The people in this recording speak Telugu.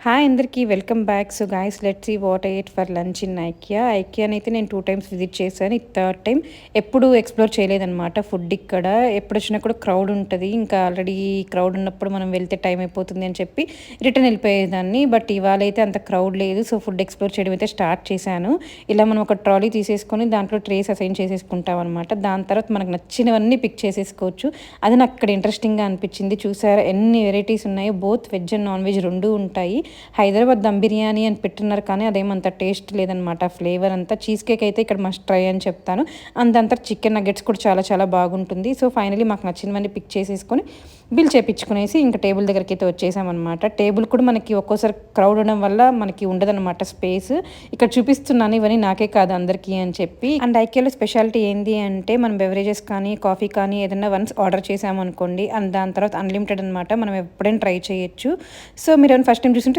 హాయ్ అందరికీ welcome back. So guys let's see what I ate for lunch in IKEA. ఐకియానైతే నేను 2 టైమ్స్ విజిట్ చేశాను. ఇది థర్డ్ టైం. ఎప్పుడు ఎక్స్ప్లోర్ చేయలేదనమాట ఫుడ్ ఇక్కడ. ఎప్పుడు వచ్చినా కూడా క్రౌడ్ ఉంటుంది. ఇంకా ఆల్రెడీ క్రౌడ్ ఉన్నప్పుడు మనం వెళ్తే టైం అయిపోతుంది అని చెప్పి రిటర్న్ వెళ్ళిపోయేదాన్ని. బట్ ఇవాళ అయితే అంత క్రౌడ్ లేదు. సో ఫుడ్ ఎక్స్ప్లోర్ చేయడం అయితే స్టార్ట్ చేశాను. ఇలా మనం ఒక ట్రాలీ తీసేసుకొని దాంట్లో ట్రేస్ అసైన్ చేసేసుకుంటాం అనమాట. దాని తర్వాత మనకు నచ్చినవన్నీ పిక్ చేసేసుకోవచ్చు. అది నాకు ఇక్కడ ఇంట్రెస్టింగ్గా అనిపించింది. చూసారా ఎన్ని వెరైటీస్ ఉన్నాయో. Both veg and non veg రెండూ ఉంటాయి. హైదరాబాద్ దమ్ బిర్యానీ అని పెట్టున్నారు కానీ అదేమంత టేస్ట్ లేదనమాట. ఫ్లేవర్ అంతా చీజ్ కేక్ అయితే ఇక్కడ మస్ట్ ట్రై అని చెప్తాను. అందంతా చికెన్ నగ్గెట్స్ కూడా చాలా చాలా బాగుంటుంది. సో ఫైనలీ మాకు నచ్చినవన్నీ పిక్ చేసేసుకొని బిల్ చేపించుకునేసి ఇంకా టేబుల్ దగ్గరికి అయితే వచ్చేసామన్నమాట. టేబుల్ కూడా మనకి ఒక్కోసారి క్రౌడ్ ఉండడం వల్ల మనకి ఉండదన్నమాట స్పేస్. ఇక్కడ చూపిస్తున్నాను ఇవన్నీ నాకే కాదు అందరికీ అని చెప్పి. అండ్ ఐకేలో స్పెషాలిటీ ఏంటి అంటే మనం బెవరేజెస్ కానీ కాఫీ కానీ ఏదైనా వన్స్ ఆర్డర్ చేసామనుకోండి అండ్ దాని తర్వాత అన్లిమిటెడ్ అనమాట. మనం ఎప్పుడైనా ట్రై చేయొచ్చు. సో మీరు ఫస్ట్ టైం చూస్తుంటే